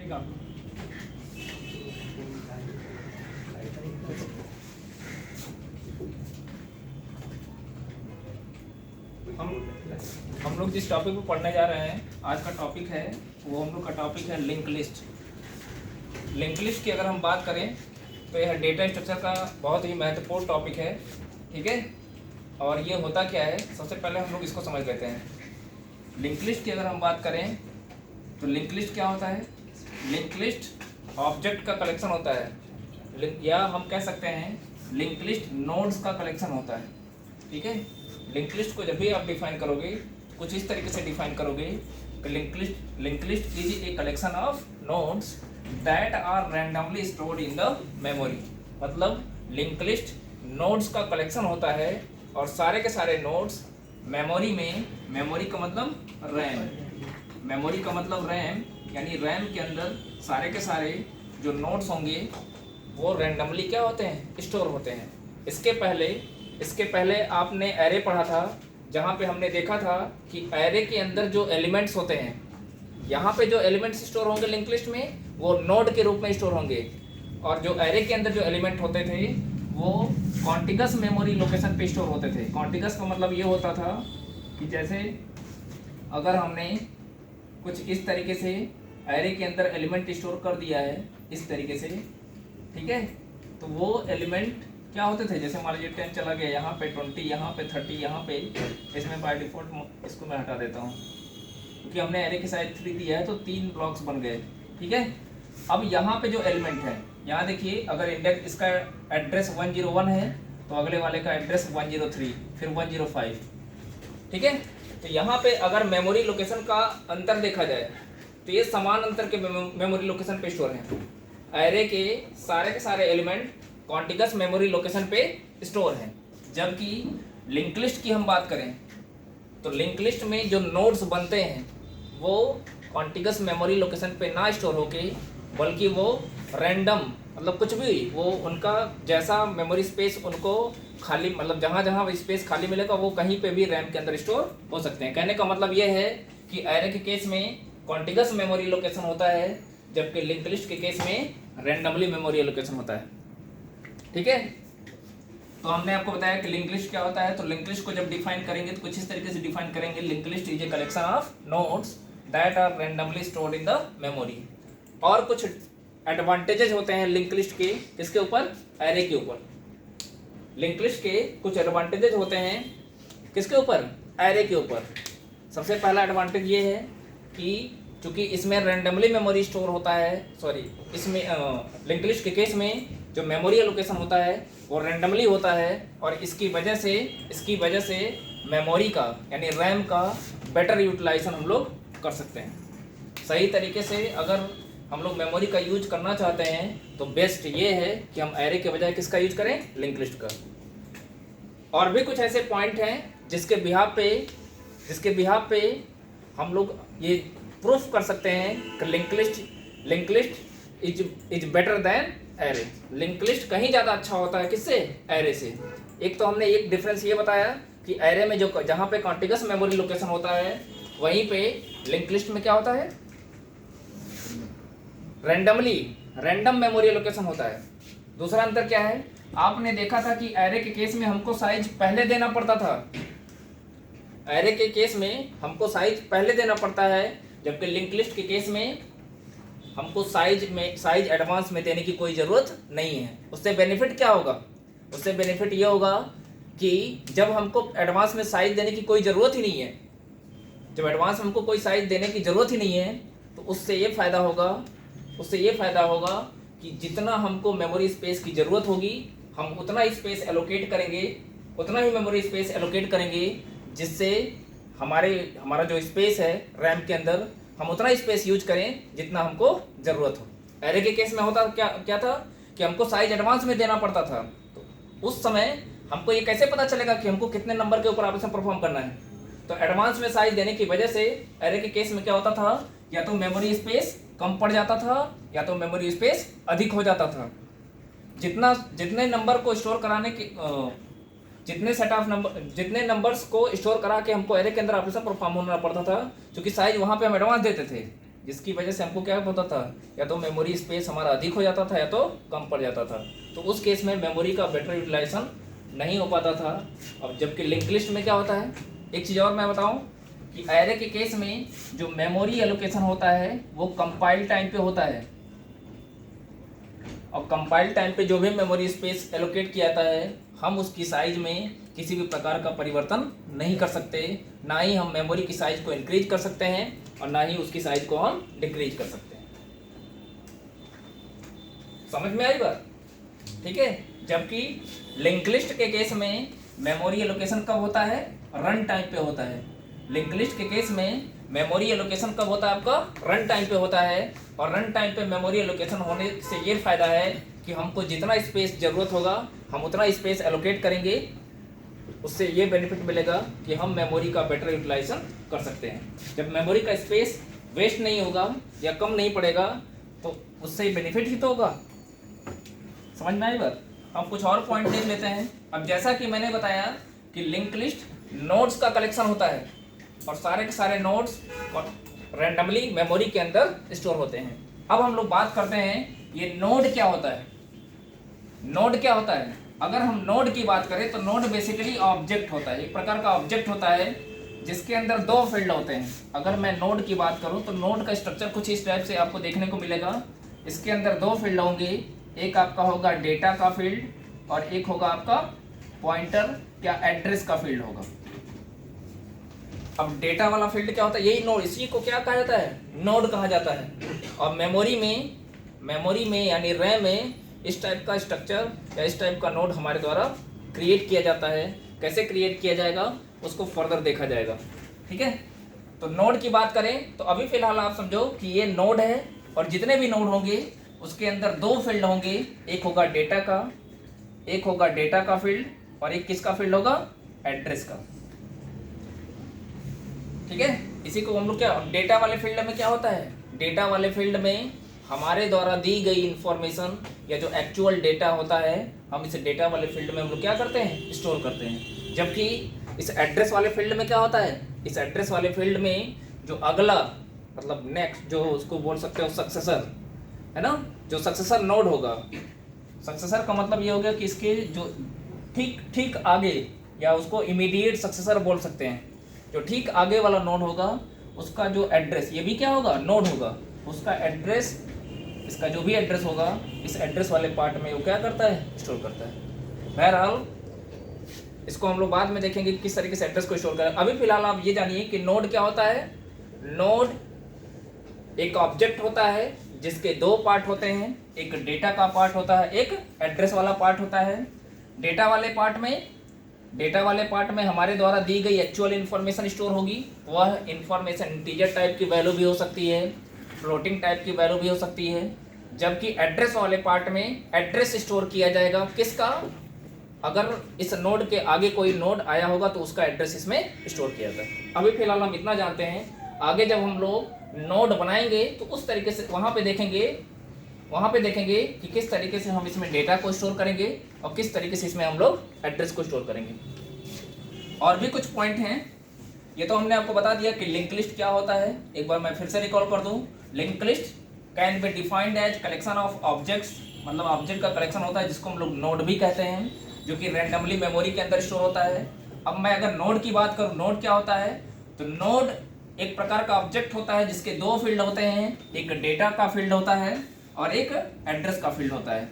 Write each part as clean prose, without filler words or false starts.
हम लोग जिस टॉपिक पे पढ़ने जा रहे हैं, आज का टॉपिक है वो हम लोग का टॉपिक है लिंक लिस्ट। लिंक लिस्ट की अगर हम बात करें तो यह डेटा स्ट्रक्चर का बहुत ही महत्वपूर्ण टॉपिक है, ठीक है। और ये होता क्या है, सबसे पहले हम लोग इसको समझ लेते हैं। लिंक लिस्ट की अगर हम बात करें तो लिंक लिस्ट क्या होता है? लिंक लिस्ट ऑब्जेक्ट का कलेक्शन होता है, या हम कह सकते हैं लिंक लिस्ट नोड्स का कलेक्शन होता है, ठीक है। लिंक लिस्ट को जब भी आप डिफाइन करोगे कुछ इस तरीके से डिफाइन करोगे कि link list is a collection of nodes that are randomly stored in the memory. मतलब लिंक लिस्ट नोड्स का कलेक्शन होता है और सारे के सारे नोड्स मेमोरी में, मेमोरी का मतलब रैम, मेमोरी का मतलब रैम, यानी रैम के अंदर सारे के सारे जो नोड्स होंगे वो रैंडमली क्या होते हैं, स्टोर होते हैं। इसके पहले आपने एरे पढ़ा था, जहाँ पे हमने देखा था कि एरे के अंदर जो एलिमेंट्स होते हैं, यहाँ पे जो एलिमेंट्स स्टोर होंगे लिंक लिस्ट में वो नोड के रूप में स्टोर होंगे, और जो एरे के अंदर जो एलिमेंट होते थे वो कॉन्टिगस मेमोरी लोकेशन पे स्टोर होते थे। कॉन्टिगस का मतलब ये होता था कि जैसे अगर हमने कुछ इस तरीके से एरे के अंदर एलिमेंट स्टोर कर दिया है इस तरीके से, ठीक है, तो वो एलिमेंट क्या होते थे, जैसे मान लीजिए 10 चला गया, यहाँ पे 20, यहाँ पे 30, यहाँ पे, इसमें बाय डिफॉल्ट इसको मैं हटा देता हूँ क्योंकि हमने एरे के साइज 3 दिया है तो 3 ब्लॉक्स बन गए, ठीक है। अब यहाँ पे जो एलिमेंट है, यहाँ देखिए, अगर इंडेक्स इसका एड्रेस 101 है तो अगले वाले का एड्रेस 103, फिर 105, ठीक है। तो यहाँ पे अगर मेमोरी लोकेशन का अंतर देखा जाए तो ये समान अंतर के मेमोरी लोकेशन पे स्टोर हैं। एरे के सारे एलिमेंट कॉन्टिगस मेमोरी लोकेशन पे स्टोर हैं। जबकि लिंक लिस्ट की हम बात करें तो लिंक लिस्ट में जो नोड्स बनते हैं वो कॉन्टिगस मेमोरी लोकेशन पे ना स्टोर होके बल्कि वो रैंडम, मतलब कुछ भी, वो उनका जैसा मेमोरी स्पेस उनको खाली, मतलब जहाँ जहाँ स्पेस खाली मिलेगा वो कहीं पे भी रैम के अंदर स्टोर हो सकते हैं। कहने का मतलब ये है कि एरे के केस में कॉन्टिगस मेमोरी लोकेशन होता है, जबकि लिंक लिस्ट के केस में रैंडमली मेमोरी लोकेशन होता है, ठीक है। तो हमने आपको बताया कि लिंक लिस्ट क्या होता है। तो लिंक लिस्ट को जब डिफाइन करेंगे तो कुछ इस तरीके से डिफाइन करेंगे, link list is a collection of nodes that are randomly stored in the memory. और कुछ एडवांटेजेस होते हैं लिंक लिस्ट के, किसके ऊपर, एरे के ऊपर। लिंक लिस्ट के कुछ एडवांटेजेस होते हैं किसके ऊपर, एरे के ऊपर। सबसे पहला एडवांटेज ये है कि चूंकि इसमें रैंडमली मेमोरी स्टोर होता है, इसमें लिंक लिस्ट के केस में जो मेमोरी एलोकेशन होता है वो रैंडमली होता है, और इसकी वजह से मेमोरी का, यानी रैम का बेटर यूटिलाइजेशन हम लोग कर सकते हैं। सही तरीके से अगर हम लोग मेमोरी का यूज करना चाहते हैं तो बेस्ट ये है कि हम एरे के बजाय किसका यूज करें, लिंक लिस्ट का। और भी कुछ ऐसे पॉइंट हैं जिसके बिहाफ पे हम लोग ये प्रूफ कर सकते हैं कि link list is better than array. Link list कहीं ज़्यादा अच्छा होता है किससे, एरे से। एक तो हमने एक डिफरेंस ये बताया कि एरे में जो जहाँ पे कॉन्टिगस मेमोरी लोकेशन होता है वहीं पे लिंक लिस्ट में क्या होता है, रैंडम मेमोरी लोकेशन होता है। दूसरा अंतर क्या है, आपने देखा था कि एरे के केस में हमको साइज पहले देना पड़ता था, एरे के केस में हमको साइज पहले देना पड़ता है, जबकि लिंक लिस्ट के केस में हमको साइज एडवांस में देने की कोई ज़रूरत नहीं है। उससे बेनिफिट क्या होगा, उससे बेनिफिट ये होगा कि जब हमको एडवांस में साइज देने की कोई ज़रूरत ही नहीं है, जब एडवांस में हमको कोई साइज देने की ज़रूरत ही नहीं है तो उससे ये फ़ायदा होगा कि जितना हमको मेमोरी स्पेस की ज़रूरत होगी हम उतना स्पेस एलोकेट करेंगे, उतना ही मेमोरी स्पेस एलोकेट करेंगे, जिससे हमारा जो स्पेस है रैम के अंदर हम उतना स्पेस यूज करें जितना हमको ज़रूरत हो। एरे के केस में होता क्या था कि हमको साइज एडवांस में देना पड़ता था, तो उस समय हमको ये कैसे पता चलेगा कि हमको कितने नंबर के ऊपर ऑपरेशन परफॉर्म करना है। तो एडवांस में साइज देने की वजह से एरे के केस में क्या होता था, या तो मेमोरी स्पेस कम पड़ जाता था या तो मेमोरी स्पेस अधिक हो जाता था। जितने नंबर को स्टोर कराने की जितने नंबर्स को स्टोर करा के हमको एरे के अंदर ऑपरेशन परफॉर्म होना पड़ता था, क्योंकि साइज वहाँ पे हम एडवांस देते थे, जिसकी वजह से हमको क्या होता था, या तो मेमोरी स्पेस हमारा अधिक हो जाता था या तो कम पड़ जाता था। तो उस केस में मेमोरी का बेटर यूटिलाइजेशन नहीं हो पाता था। अब जबकि लिंक लिस्ट में क्या होता है, एक चीज़ और मैं बताऊं कि एरे के केस में जो मेमोरी एलोकेशन होता है वो कंपाइल टाइम पे होता है। और कंपाइल टाइम पे जो भी मेमोरी स्पेस एलोकेट किया जाता है, हम उसकी साइज में किसी भी प्रकार का परिवर्तन नहीं कर सकते। ना ही हम मेमोरी की साइज को इंक्रीज कर सकते हैं और ना ही उसकी साइज को हम डिक्रीज कर सकते हैं। समझ में आई बात? ठीक है। जबकि लिंक लिस्ट के केस में मेमोरी एलोकेशन कब होता है, रन टाइम पे होता है। लिंक लिस्ट के केस में मेमोरी एलोकेशन कब होता है, आपका रन टाइम पे होता है। और रन टाइम पे मेमोरी एलोकेशन होने से ये फायदा है कि हमको जितना स्पेस जरूरत होगा हम उतना स्पेस एलोकेट करेंगे। उससे ये बेनिफिट मिलेगा कि हम मेमोरी का बेटर यूटिलाइजेशन कर सकते हैं। जब मेमोरी का स्पेस वेस्ट नहीं होगा या कम नहीं पड़ेगा तो उससे बेनिफिट ही तो होगा। समझ में आई बात? हम कुछ और पॉइंट देख लेते हैं। अब जैसा कि मैंने बताया कि लिंक लिस्ट नोड्स का कलेक्शन होता है और सारे के सारे नोड्स रैंडमली मेमोरी के अंदर स्टोर होते हैं। अब हम लोग बात करते हैं ये नोड क्या होता है। नोड क्या होता है? अगर हम नोड की बात करें तो नोड बेसिकली ऑब्जेक्ट होता है, एक प्रकार का ऑब्जेक्ट होता है जिसके अंदर दो फील्ड होते हैं। अगर मैं नोड की बात करूं तो नोड का स्ट्रक्चर कुछ इस टाइप से आपको देखने को मिलेगा। इसके अंदर दो फील्ड होंगे, एक आपका होगा डेटा का फील्ड और एक होगा आपका पॉइंटर या एड्रेस का फील्ड होगा। अब डेटा वाला फील्ड क्या होता है, यही नोड, इसी को क्या कहा जाता है, नोड कहा जाता है। और मेमोरी में यानी रैम में इस टाइप का स्ट्रक्चर या इस टाइप का नोड हमारे द्वारा क्रिएट किया जाता है। कैसे क्रिएट किया जाएगा उसको फर्दर देखा जाएगा। ठीक है। तो नोड की बात करें तो अभी फिलहाल आप समझो कि ये नोड है और जितने भी नोड होंगे उसके अंदर दो फील्ड होंगे, एक होगा डेटा का, एक होगा डेटा का फील्ड और एक किसका फील्ड होगा, एड्रेस का। ठीक है। इसी को हम लोग क्या, डेटा वाले फील्ड में क्या होता है, डेटा वाले फील्ड में हमारे द्वारा दी गई इंफॉर्मेशन या जो एक्चुअल डेटा होता है हम इसे डेटा वाले फील्ड में हम लोग क्या करते हैं, स्टोर करते हैं। जबकि इस एड्रेस वाले फील्ड में क्या होता है, इस एड्रेस वाले फील्ड में जो अगला मतलब नेक्स्ट जो उसको बोल सकते हो सक्सेसर है ना, जो सक्सेसर नोड होगा, सक्सेसर का मतलब ये हो गया कि इसके जो ठीक आगे या उसको इमीडिएट सक्सेसर बोल सकते हैं। जो ठीक आगे वाला नोड होगा उसका जो एड्रेस, ये भी क्या होगा, नोड होगा, उसका एड्रेस, इसका जो भी एड्रेस होगा इस एड्रेस वाले पार्ट में वो क्या करता है, स्टोर करता है। बहरहाल इसको हम लोग बाद में देखेंगे किस तरीके से एड्रेस को स्टोर करें। अभी फिलहाल आप ये जानिए कि नोड क्या होता है। नोड एक ऑब्जेक्ट होता है जिसके दो पार्ट होते हैं, एक डेटा का पार्ट होता है, एक एड्रेस वाला पार्ट होता है। डेटा वाले पार्ट में हमारे द्वारा दी गई एक्चुअल इन्फॉर्मेशन स्टोर होगी। वह इन्फॉर्मेशन इंटीजर टाइप की वैल्यू भी हो सकती है, फ्लोटिंग टाइप की वैल्यू भी हो सकती है। जबकि एड्रेस वाले पार्ट में एड्रेस स्टोर किया जाएगा किसका, अगर इस नोड के आगे कोई नोड आया होगा तो उसका एड्रेस इसमें स्टोर किया जाता है। अभी फिलहाल हम इतना जानते हैं, आगे जब हम लोग नोड बनाएंगे तो उस तरीके से वहाँ पे देखेंगे कि किस तरीके से हम इसमें डेटा को स्टोर करेंगे और किस तरीके से इसमें हम लोग एड्रेस को स्टोर करेंगे। और भी कुछ पॉइंट हैं। ये तो हमने आपको बता दिया कि लिंक लिस्ट क्या होता है। एक बार मैं फिर से रिकॉल कर दूं, link list can be defined as collection of objects, मतलब ऑब्जेक्ट का कलेक्शन होता है जिसको हम लोग नोड भी कहते हैं, जो कि रैंडमली मेमोरी के अंदर स्टोर होता है। अब मैं अगर नोड की बात करूं, नोड क्या होता है, तो नोड एक प्रकार का ऑब्जेक्ट होता है जिसके दो फील्ड होते हैं, एक डेटा का फील्ड होता है और एक एड्रेस का फील्ड होता है।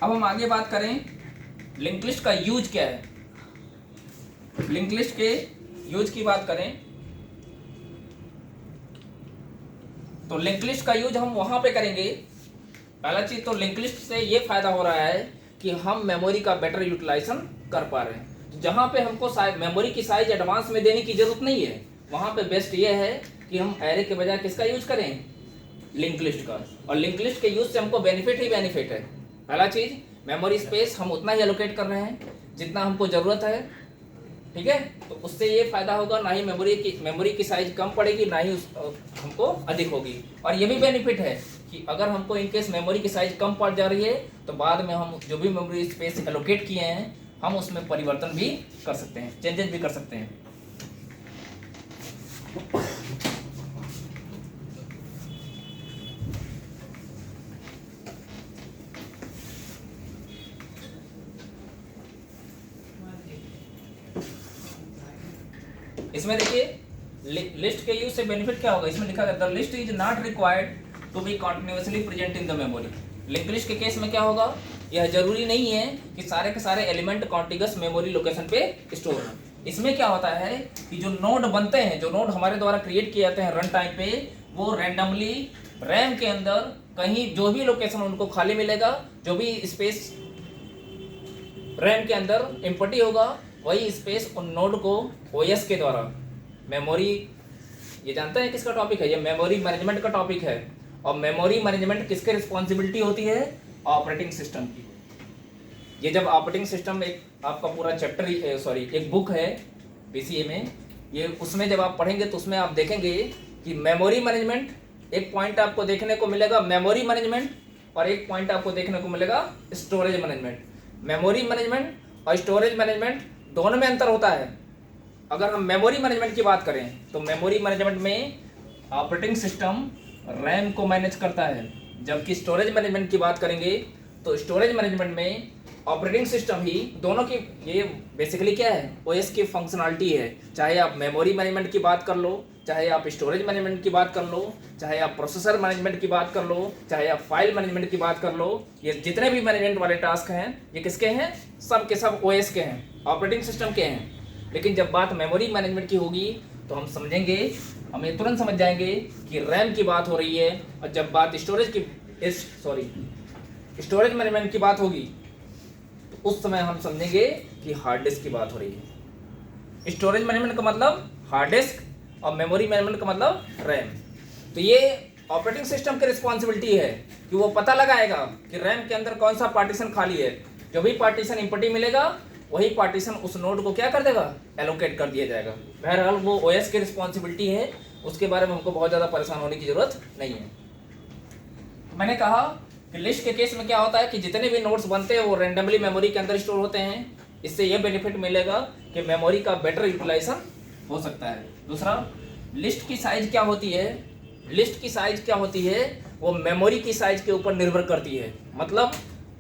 अब हम आगे बात करें लिंक लिस्ट का यूज क्या है। लिंक लिस्ट के यूज की बात करें तो लिंक लिस्ट का यूज हम वहां पे करेंगे। पहला चीज तो लिंक लिस्ट से ये फायदा हो रहा है कि हम मेमोरी का बेटर यूटिलाइजेशन कर पा रहे हैं। तो जहां पे हमको मेमोरी की साइज एडवांस में देने की जरूरत नहीं है, वहां पे बेस्ट ये है कि हम एरे के बजाय किसका यूज करें, लिंक लिस्ट का। और लिंक लिस्ट के यूज से हमको बेनिफिट ही बेनिफिट है। पहला चीज, मेमोरी स्पेस हम उतना ही एलोकेट कर रहे हैं जितना हमको जरूरत है। ठीक है। तो उससे ये फायदा होगा, ना ही मेमोरी की साइज कम पड़ेगी, ना ही हमको अधिक होगी। और ये भी बेनिफिट है कि अगर हमको इनकेस मेमोरी की साइज कम पड़ जा रही है तो बाद में हम जो भी मेमोरी स्पेस एलोकेट किए हैं हम उसमें परिवर्तन भी कर सकते हैं, चेंजेस भी कर सकते हैं। इसमें देखिए लिस्ट के यूज से बेनिफिट क्या होगा, इसमें लिखा है the list is not required to be continuously present in the memory. Link list के केस में क्या होगा, यह जरूरी नहीं है कि सारे के सारे एलिमेंट कॉन्टिगस मेमोरी लोकेशन पे स्टोर हो। इसमें क्या होता है कि जो नोड बनते हैं, जो नोड हमारे द्वारा क्रिएट किए जाते हैं रन टाइम पे, वो रैंडमली रैम के अंदर कहीं जो भी लोकेशन उनको खाली मिलेगा, जो भी स्पेस रैम के अंदर एम्प्टी होगा, वही स्पेस उन नोड को ओएस के द्वारा मेमोरी, ये जानते हैं किसका टॉपिक है, ये मेमोरी मैनेजमेंट का टॉपिक है। और मेमोरी मैनेजमेंट किसके रिस्पॉन्सिबिलिटी होती है, ऑपरेटिंग सिस्टम की। ये जब ऑपरेटिंग सिस्टम एक आपका पूरा चैप्टर, एक बुक है पीसीए में, ये उसमें जब आप पढ़ेंगे तो उसमें आप देखेंगे कि मेमोरी मैनेजमेंट, एक पॉइंट आपको देखने को मिलेगा मेमोरी मैनेजमेंट, और एक पॉइंट आपको देखने को मिलेगा स्टोरेज मैनेजमेंट। मेमोरी मैनेजमेंट और स्टोरेज मैनेजमेंट दोनों में अंतर होता है। अगर हम मेमोरी मैनेजमेंट की बात करें तो मेमोरी मैनेजमेंट में ऑपरेटिंग सिस्टम रैम को मैनेज करता है, जबकि स्टोरेज मैनेजमेंट की बात करेंगे तो स्टोरेज मैनेजमेंट में ऑपरेटिंग सिस्टम ही, दोनों की ये बेसिकली क्या है, ओएस की फंक्शनलिटी है। चाहे आप मेमोरी मैनेजमेंट की बात कर लो, चाहे आप स्टोरेज मैनेजमेंट की बात कर लो, चाहे आप प्रोसेसर मैनेजमेंट की बात कर लो, चाहे आप फाइल मैनेजमेंट की बात कर लो, ये जितने भी मैनेजमेंट वाले टास्क हैं ये किसके हैं, सब के सब ओएस के हैं, ऑपरेटिंग सिस्टम के हैं। लेकिन जब बात मेमोरी मैनेजमेंट की होगी तो हम समझेंगे, हम ये तुरंत समझ जाएंगे कि रैम की बात हो रही है। और जब बात स्टोरेज मैनेजमेंट की बात होगी तो उस समय हम समझेंगे कि हार्ड डिस्क की बात हो रही है। स्टोरेज मैनेजमेंट का मतलब हार्ड डिस्क और मेमोरी मैनेजमेंट का मतलब रैम। तो ये ऑपरेटिंग सिस्टम की रिस्पॉन्सिबिलिटी है कि वो पता लगाएगा कि रैम के अंदर कौन सा पार्टीशन खाली है। जो भी पार्टीशन इंपटी मिलेगा वही पार्टीशन उस नोड को क्या कर देगा, एलोकेट कर दिया जाएगा। बहरहाल वो ओएस की रिस्पॉन्सिबिलिटी है, उसके बारे में हमको बहुत ज़्यादा परेशान होने की जरूरत नहीं है। मैंने कहा कि लिस्ट के केस में क्या होता है कि जितने भी नोड्स बनते हैं वो रैंडमली मेमोरी के अंदर स्टोर होते हैं। इससे यह बेनिफिट मिलेगा कि मेमोरी का बेटर यूटिलाइजेशन हो सकता है। दूसरा, लिस्ट की साइज क्या होती है, लिस्ट की साइज क्या होती है वो मेमोरी की साइज के ऊपर निर्भर करती है। मतलब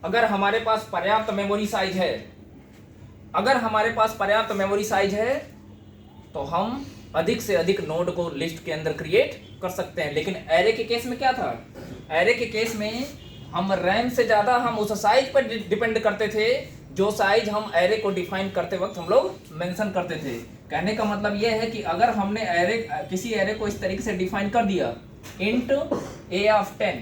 अगर हमारे पास पर्याप्त मेमोरी साइज है, अगर हमारे पास पर्याप्त मेमोरी साइज है तो हम अधिक से अधिक नोड को लिस्ट के अंदर क्रिएट कर सकते हैं। लेकिन एरे के केस में क्या था, एरे के केस में हम रैम से ज़्यादा हम उस साइज पर डिपेंड करते थे जो साइज हम एरे को डिफाइन करते वक्त हम लोग मेंशन करते थे। कहने का मतलब यह है कि अगर हमने एरे, किसी एरे को इस तरीके से डिफाइन कर दिया इंट ए ऑफ 10,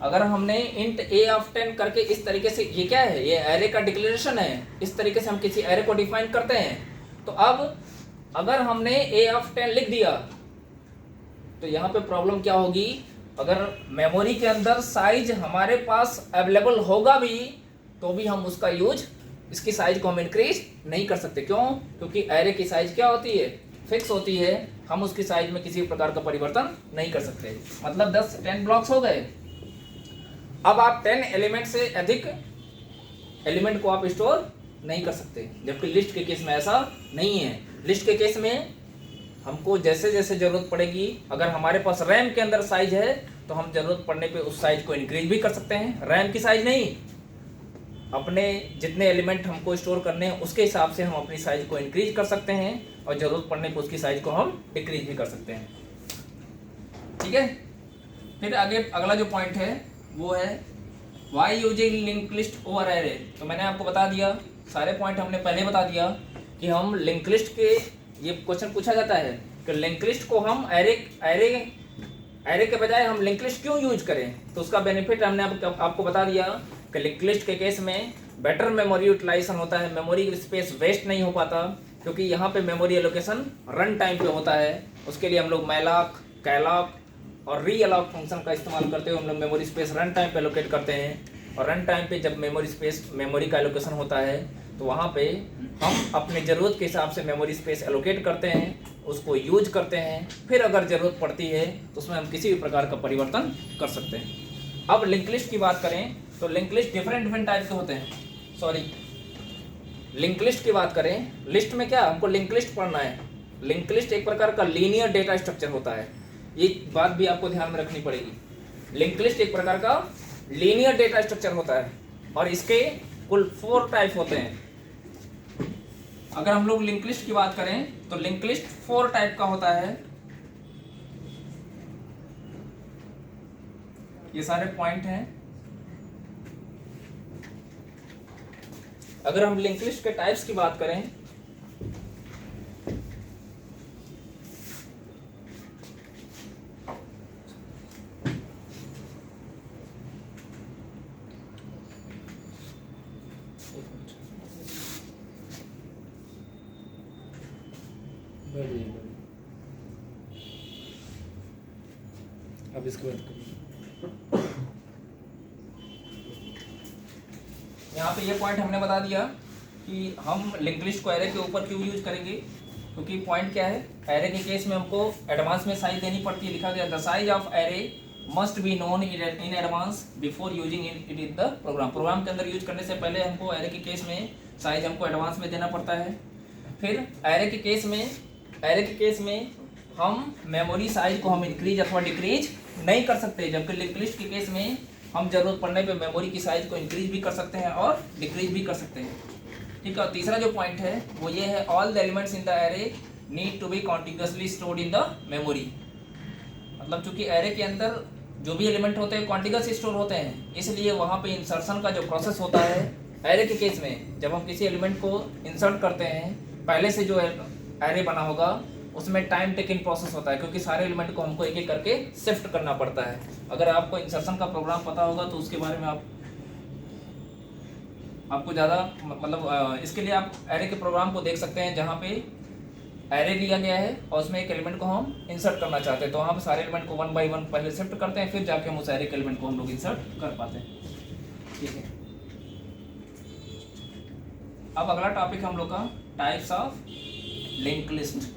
अगर हमने इंट ए ऑफ 10 करके इस तरीके से, ये क्या है, ये एरे का डिक्लेरेशन है, इस तरीके से हम किसी एरे को डिफाइन करते हैं। तो अब अगर हमने ए ऑफ 10 लिख दिया तो यहाँ पे प्रॉब्लम क्या होगी, अगर मेमोरी के अंदर साइज हमारे पास अवेलेबल होगा भी तो भी हम उसका यूज, इसकी साइज को हम इंक्रीज नहीं कर सकते। क्यों? क्योंकि एरे की साइज क्या होती है, फिक्स होती है। हम उसकी साइज में किसी प्रकार का परिवर्तन नहीं कर सकते। मतलब 10 ब्लॉक्स हो गए। अब आप 10 एलिमेंट से अधिक एलिमेंट को आप स्टोर नहीं कर सकते, जबकि लिस्ट के केस में ऐसा नहीं है। लिस्ट के केस में हमको जैसे जैसे जरूरत पड़ेगी, अगर हमारे पास रैम के अंदर साइज है तो हम जरूरत पड़ने पे उस साइज को इंक्रीज भी कर सकते हैं। रैम की साइज नहीं, अपने जितने एलिमेंट हमको स्टोर करने हैं उसके हिसाब से हम अपनी साइज को इंक्रीज कर सकते हैं और जरूरत पड़ने पे उसकी साइज को हम डिक्रीज भी कर सकते हैं। ठीक है, फिर आगे अगला जो पॉइंट है वो है why using link list over array. तो मैंने आपको बता दिया, सारे पॉइंट हमने पहले बता दिया कि हम लिंक लिस्ट के, ये क्वेश्चन पूछा जाता है कि लिंक लिस्ट को हम एरे के बजाय हम लिंक लिस्ट क्यों यूज करें। तो उसका बेनिफिट हमने आपको बता दिया कि लिंक लिस्ट के केस में बेटर मेमोरी यूटिलाइजेशन होता है, मेमोरी स्पेस वेस्ट नहीं हो पाता, क्योंकि यहाँ पे मेमोरी एलोकेशन रन टाइम पे होता है। उसके लिए हम लोग मैलॉक, कैलॉक और री अलॉक फंक्शन का इस्तेमाल करते हुए हम लोग मेमोरी स्पेस रन टाइम पे एलोकेट करते हैं। और रन टाइम पे जब मेमोरी का एलोकेशन होता है तो वहाँ पे हम अपने ज़रूरत के हिसाब से मेमोरी स्पेस एलोकेट करते हैं, उसको यूज करते हैं। फिर अगर ज़रूरत पड़ती है तो उसमें हम किसी भी प्रकार का परिवर्तन कर सकते हैं। अब लिंक लिस्ट की बात करें तो लिंक लिस्ट डिफरेंट टाइप के होते हैं। लिंक लिस्ट की बात करें, लिस्ट में क्या हमको लिंक लिस्ट पढ़ना है। लिंक लिस्ट एक प्रकार का लीनियर डेटा स्ट्रक्चर होता है, ये बात भी आपको ध्यान में रखनी पड़ेगी। लिंक लिस्ट एक प्रकार का लीनियर डेटा स्ट्रक्चर होता है और इसके कुल 4 टाइप होते हैं। अगर हम लोग लिंक लिस्ट की बात करें तो लिंक लिस्ट 4 टाइप का होता है। ये सारे पॉइंट हैं। अगर हम लिंक लिस्ट के टाइप्स की बात करें अब इसके बाद यहाँ पे ये पॉइंट हमने बता दिया कि हम लिंक लिस्ट को एरे के ऊपर क्यों यूज करेंगे, क्योंकि पॉइंट क्या है, एरे के केस में हमको एडवांस में साइज देनी पड़ती है। लिखा गया the size of array must be known in advance before using it in the program. Program के अंदर यूज करने से पहले हमको एरे के केस में साइज हमको एडवांस में देना पड़ता है। फिर एरे के केस में हम मेमोरी साइज को हम इंक्रीज अथवा डिक्रीज नहीं कर सकते, जबकि लिंक लिस्ट के केस में हम जरूरत पड़ने पे मेमोरी की साइज को इंक्रीज भी कर सकते हैं और डिक्रीज भी कर सकते हैं। ठीक है। तीसरा जो पॉइंट है वो ये है, all the elements in the array need to be contiguously stored in the memory. मतलब चूंकि एरे के अंदर जो भी एलिमेंट होते हैं कॉन्टिग्यूअस स्टोर होते हैं, इसलिए वहाँ पे इंसर्शन का जो प्रोसेस होता है एरे के केस में, जब हम किसी एलिमेंट को इंसर्ट करते हैं, पहले से जो एरे बना होगा उसमें टाइम टेकिंग प्रोसेस होता है, क्योंकि सारे एलिमेंट को हमको एक एक करके शिफ्ट करना पड़ता है। अगर आपको इंसर्शन का प्रोग्राम पता होगा तो उसके बारे में आपको ज़्यादा मतलब इसके लिए आप एरे के प्रोग्राम को देख सकते हैं, जहाँ पे एरे लिया गया है और उसमें एक एलिमेंट को हम इंसर्ट करना चाहते हैं, तो वहाँ पे सारे एलिमेंट को 1 बाय 1 पहले शिफ्ट करते हैं, फिर जाके हम उस एरे के एलिमेंट को हम लोग इंसर्ट कर पाते हैं। ठीक है। अब अगला टॉपिक हम लोग का टाइप्स ऑफ लिंक लिस्ट।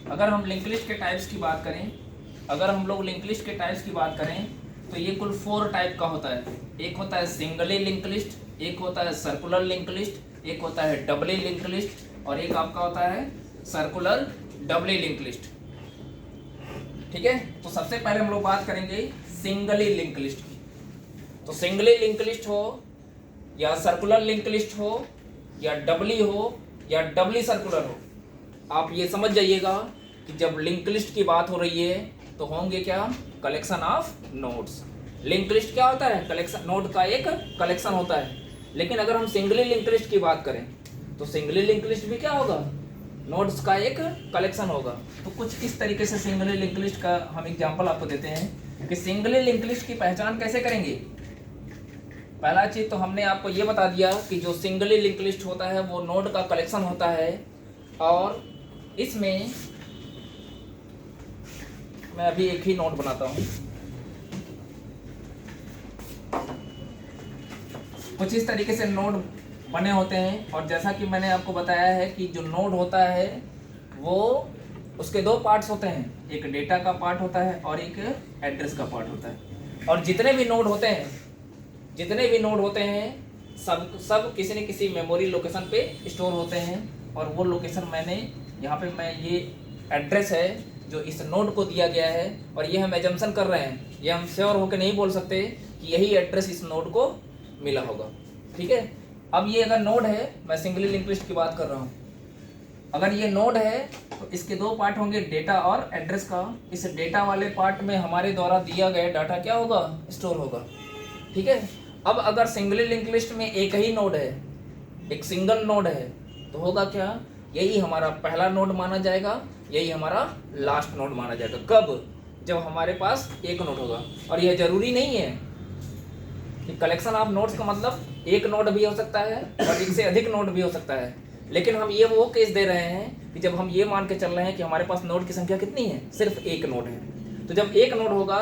अगर हम लिंक लिस्ट के टाइप्स की बात करें तो ये कुल 4 टाइप का होता है। एक होता है सिंगली लिंक लिस्ट, एक होता है सर्कुलर लिंक लिस्ट, एक होता है डबली लिंक लिस्ट और एक आपका होता है सर्कुलर डबली लिंक लिस्ट। ठीक है। तो सबसे पहले हम लोग बात करेंगे सिंगली लिंक लिस्ट की। तो सिंगली लिंक लिस्ट हो या सर्कुलर लिंक लिस्ट हो या डबली हो या डबली सर्कुलर हो, आप ये समझ जाइएगा कि जब लिंक लिस्ट की बात हो रही है तो होंगे क्या, collection of nodes. Link list क्या होता है, कलेक्शन, नोड का एक कलेक्शन होता है। लेकिन अगर हम सिंगली लिंक लिस्ट की बात करें तो सिंगली लिंक लिस्ट भी क्या होगा, नोड्स का एक कलेक्शन होगा। तो कुछ इस तरीके से सिंगली लिंक लिस्ट का हम एग्जांपल आपको देते हैं कि सिंगली लिंक लिस्ट की पहचान कैसे करेंगे। पहला चीज तो हमने आपको ये बता दिया कि जो सिंगली लिंक लिस्ट होता है वो नोड का कलेक्शन होता है, और इसमें मैं अभी एक ही नोड बनाता हूँ। कुछ इस तरीके से नोड बने होते हैं, और जैसा कि मैंने आपको बताया है कि जो नोड होता है वो उसके 2 पार्ट्स होते हैं, एक डेटा का पार्ट होता है और एक एड्रेस का पार्ट होता है। और जितने भी नोड होते हैं सब किसी न किसी मेमोरी लोकेशन पे स्टोर होते हैं, और वो लोकेशन यहाँ पे मैं ये एड्रेस है जो इस नोड को दिया गया है, और ये हम एजम्पशन कर रहे हैं, ये हम श्योर होकर नहीं बोल सकते कि यही एड्रेस इस नोड को मिला होगा। ठीक है। अब ये अगर नोड है, मैं सिंगली लिंक लिस्ट की बात कर रहा हूँ, अगर ये नोड है तो इसके 2 पार्ट होंगे, डेटा और एड्रेस का। इस डेटा वाले पार्ट में हमारे द्वारा दिया गया डाटा क्या होगा, स्टोर होगा। ठीक है। अब अगर सिंगली लिंक लिस्ट में एक ही नोड है, एक सिंगल नोड है, तो होगा क्या, यही हमारा पहला नोड माना जाएगा, यही हमारा लास्ट नोड माना जाएगा। कब, जब हमारे पास एक नोड होगा। और यह जरूरी नहीं है कि कलेक्शन ऑफ नोड्स का मतलब एक नोड भी हो सकता है और एक से अधिक नोड भी हो सकता है, लेकिन हम ये वो केस दे रहे हैं कि जब हम ये मान के चल रहे हैं कि हमारे पास नोड की संख्या कितनी है, सिर्फ एक नोड है। तो जब एक नोड होगा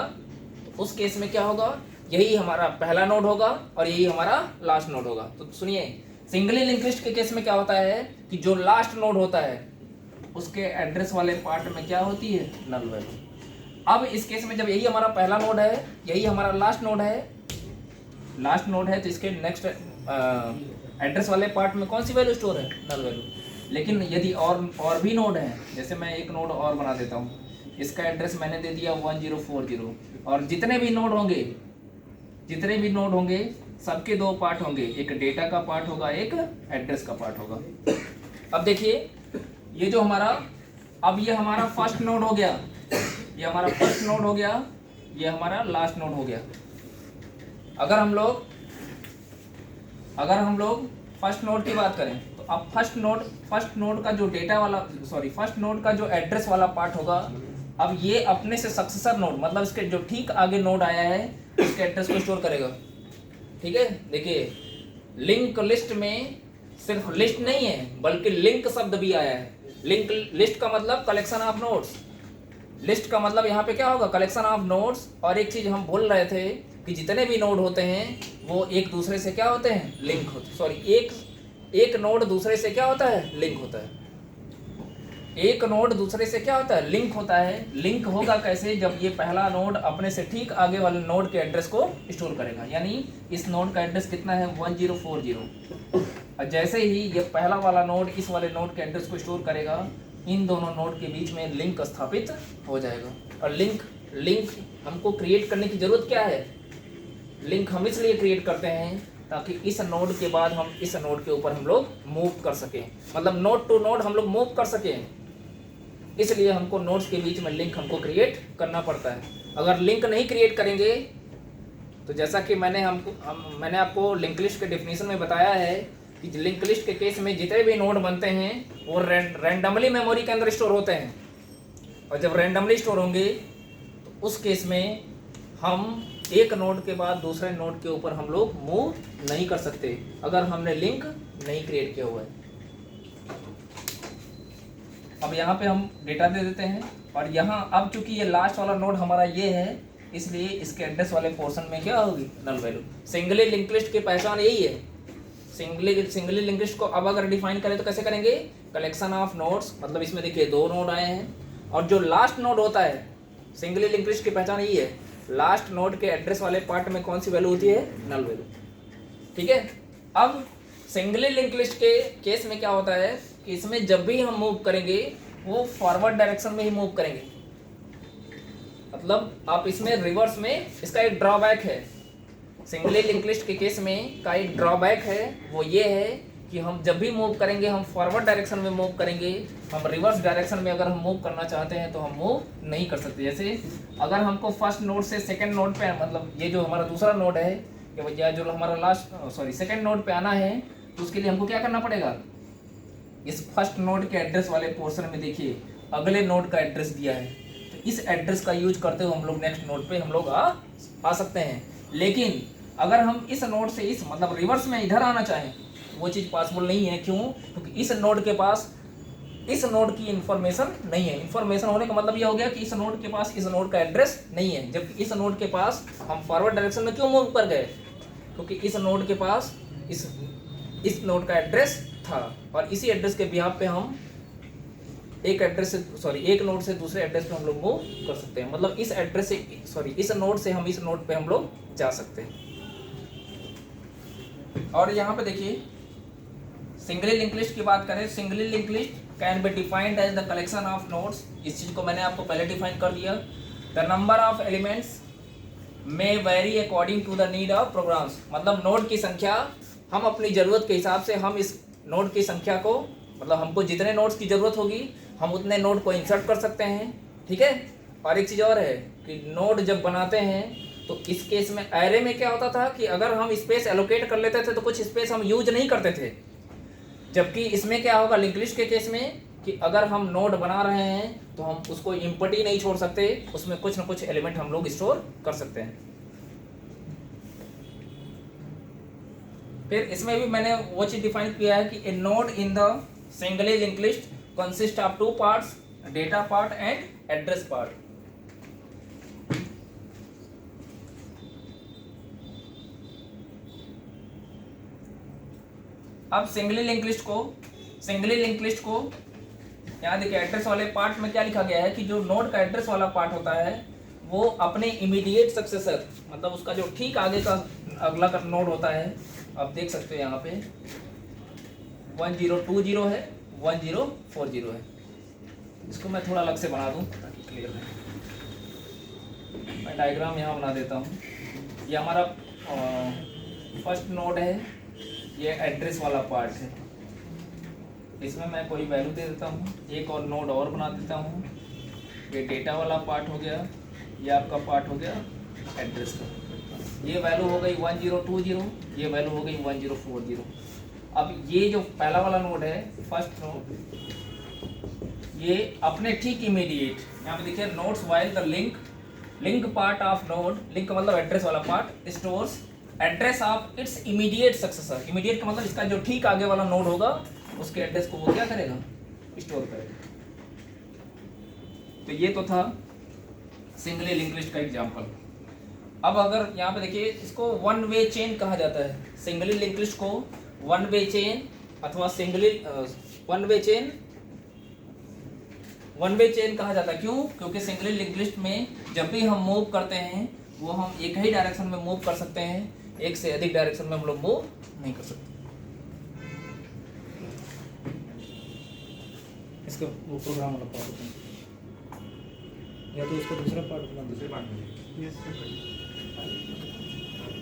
तो उस केस में क्या होगा, यही हमारा पहला नोड होगा और यही हमारा लास्ट नोड होगा। तो सुनिए, सिंगली लिंक लिस्ट के केस में क्या होता है कि जो लास्ट नोड होता है उसके एड्रेस वाले पार्ट में क्या होती है, नल वैल्यू। अब इस केस में जब यही हमारा पहला नोड है, यही हमारा लास्ट नोड है, तो इसके नेक्स्ट एड्रेस वाले पार्ट में कौन सी वैल्यू स्टोर है, नल वैल्यू। लेकिन यदि और भी नोड है, जैसे मैं एक नोड और बना देता हूँ, इसका एड्रेस मैंने दे दिया 1040, और जितने भी नोड होंगे सबके 2 पार्ट होंगे, एक डेटा का पार्ट होगा, एक एड्रेस का पार्ट होगा। अब देखिए ये जो हमारा, अब ये हमारा फर्स्ट नोड हो गया, ये हमारा फर्स्ट नोड हो गया, ये हमारा लास्ट नोड हो गया। अगर हम लोग फर्स्ट नोड की बात करें तो अब फर्स्ट नोड का जो डेटा वाला, सॉरी फर्स्ट नोड का जो एड्रेस वाला पार्ट होगा, अब ये अपने से सक्सेसर नोड, मतलब इसके जो ठीक आगे नोड आया है इसके एड्रेस को स्टोर करेगा। ठीक है, देखिए लिंक लिस्ट में सिर्फ लिस्ट नहीं है बल्कि लिंक शब्द भी आया है। लिंक लिस्ट का मतलब कलेक्शन ऑफ नोड्स, लिस्ट का मतलब यहाँ पे क्या होगा, कलेक्शन ऑफ नोड्स। और एक चीज हम भूल रहे थे कि जितने भी नोड होते हैं वो एक दूसरे से क्या होते हैं, लिंक होते, सॉरी एक नोड दूसरे से क्या होता है, लिंक होता है। एक नोड दूसरे से क्या होता है, लिंक होता है। लिंक होगा कैसे, जब ये पहला नोड अपने से ठीक आगे वाले नोड के एड्रेस को स्टोर करेगा। यानी इस नोड का एड्रेस कितना है, 1040। और जैसे ही ये पहला वाला नोड इस वाले नोड के एड्रेस को स्टोर करेगा, इन दोनों नोड के बीच में लिंक स्थापित हो जाएगा। और लिंक हमको क्रिएट करने की जरूरत क्या है, लिंक हम इसलिए क्रिएट करते हैं ताकि इस नोड के बाद हम इस नोड के ऊपर हम लोग मूव कर सकें, मतलब नोड टू नोड हम लोग मूव कर सकें। इसलिए हमको नोड्स के बीच में लिंक हमको क्रिएट करना पड़ता है। अगर लिंक नहीं क्रिएट करेंगे तो जैसा कि मैंने आपको लिंक लिस्ट के डेफिनेशन में बताया है कि लिंक लिस्ट के केस में जितने भी नोड बनते हैं वो रैंडमली मेमोरी के अंदर स्टोर होते हैं। और जब रैंडमली स्टोर होंगे तो उस केस में हम एक नोड के बाद दूसरे नोड के ऊपर हम लोग मूव नहीं कर सकते अगर हमने लिंक नहीं क्रिएट किया हुआ है। अब यहाँ पे हम डेटा दे देते हैं और यहाँ अब चूंकि ये लास्ट वाला नोड हमारा ये है, इसलिए इसके एड्रेस वाले पोर्शन में क्या होगी, null value. Singly link list की पहचान यही है। सिंगली लिंक लिस्ट को अब अगर डिफाइन करें तो कैसे करेंगे, कलेक्शन ऑफ नोड्स, मतलब इसमें देखिए 2 नोड आए हैं और जो लास्ट नोड होता है, सिंगली लिंक लिस्ट की पहचान यही है, लास्ट नोड के एड्रेस वाले पार्ट में कौन सी वैल्यू होती है, नल वैल्यू। ठीक है, अब सिंगली लिंक लिस्ट के केस में क्या होता है कि इसमें जब भी हम मूव करेंगे वो फॉरवर्ड डायरेक्शन में ही मूव करेंगे। मतलब आप इसमें रिवर्स में, इसका एक ड्रॉबैक है, सिंगली लिंक लिस्ट के केस में का एक ड्रॉबैक है, वो ये है कि हम जब भी मूव करेंगे हम फॉरवर्ड डायरेक्शन में मूव करेंगे। हम रिवर्स डायरेक्शन में अगर हम मूव करना चाहते हैं तो हम मूव नहीं कर सकते। जैसे अगर हमको फर्स्ट नोड से सेकंड नोड पे, मतलब ये जो हमारा दूसरा नोड है या जो हमारा सेकंड नोड पे आना है, तो उसके लिए हमको क्या करना पड़ेगा, इस फर्स्ट नोड के एड्रेस वाले पोर्शन में देखिए अगले नोड का एड्रेस दिया है, तो इस एड्रेस का यूज करते हुए हम लोग नेक्स्ट नोड पे हम लोग आ सकते हैं। लेकिन अगर हम इस नोड से इस मतलब रिवर्स में इधर आना चाहें वो चीज़ पॉसिबल नहीं है। क्यों, क्योंकि इस नोड के पास इस नोड की इन्फॉर्मेशन नहीं है। इन्फॉर्मेशन होने का मतलब ये हो गया कि इस नोड के पास इस नोड का एड्रेस नहीं है, जबकि इस नोड के पास हम फॉरवर्ड डायरेक्शन में क्यों मूव कर गए, क्योंकि इस नोड के पास इस नोड का एड्रेस था और इसी एड्रेस के बिहाफ पे हम एक नोड से दूसरे एड्रेस पे हम लोग मूव कर सकते हैं। मतलब इस एड्रेस से इस नोड से हम इस नोड पे हम लोग जा सकते हैं। और यहाँ पे देखिए सिंगली लिंक लिस्ट की बात करें, singly link list can be defined as the collection of nodes. इस चीज को मैंने आपको पहले डिफाइन कर दिया। The number of elements may vary according to the need of programs. मतलब नोड की संख्या हम अपनी ज़रूरत के हिसाब से हम इस नोड की संख्या को, मतलब हमको जितने नोड्स की ज़रूरत होगी हम उतने नोड को इंसर्ट कर सकते हैं। ठीक है, और एक चीज़ और है कि नोड जब बनाते हैं तो इस केस में एरे में क्या होता था कि अगर हम स्पेस एलोकेट कर लेते थे तो कुछ स्पेस हम यूज नहीं करते थे, जबकि इसमें क्या होगा लिंक लिस्ट के केस में कि अगर हम नोड बना रहे हैं तो हम उसको इम्पटी नहीं छोड़ सकते, उसमें कुछ ना कुछ एलिमेंट हम लोग स्टोर कर सकते हैं। फिर इसमें भी मैंने वो चीज डिफाइन किया है कि a node in the singly link list consist of 2 parts, data part and address part. अब सिंगली लिंक लिस्ट को यहाँ देखिए एड्रेस वाले पार्ट में क्या लिखा गया है कि जो नोड का एड्रेस वाला पार्ट होता है वो अपने इमीडिएट सक्सेसर, मतलब उसका जो ठीक आगे का अगला का नोड होता है, आप देख सकते हो यहाँ पे 1020 है, 1040 है। इसको मैं थोड़ा अलग से बना दूँ ताकि क्लियर है। मैं डायग्राम यहाँ बना देता हूँ। ये हमारा फर्स्ट नोड है, ये एड्रेस वाला पार्ट है। इसमें मैं कोई वैल्यू दे देता हूँ, एक और नोड और बना देता हूँ। ये डेटा वाला पार्ट हो गया, ये आपका पार्ट हो गया एड्रेस का। ये वैल्यू हो गई 1020, ये वैल्यू हो गई 1040। अब ये जो पहला वाला नोड है, फर्स्ट नोड, ये अपने ठीक इमीडिएट, यहाँ पे देखिए notes while the link part of node, link का मतलब एड्रेस वाला part, stores address of its immediate successor. Immediate का मतलब इसका जो ठीक आगे वाला नोड होगा उसके एड्रेस को वो क्या करेगा, स्टोर करेगा। तो ये तो था सिंगली लिंक लिस्ट का एग्जांपल। अब अगर यहाँ पे देखिए, इसको वन वे चेन कहा जाता है। सिंगली लिंक लिस्ट को वन वे चेन अथवा सिंगली वन वे चेन कहा जाता है। क्यों? क्योंकि सिंगली लिंक लिस्ट में जब भी हम मूव करते हैं वो हम एक ही डायरेक्शन में मूव कर सकते हैं, एक से अधिक डायरेक्शन में हम लोग मूव नहीं कर सकते। इसका वो प्रोग्राम वाला पार्ट होता है, या तो इसका दूसरा पार्ट बना, दूसरे पार्ट में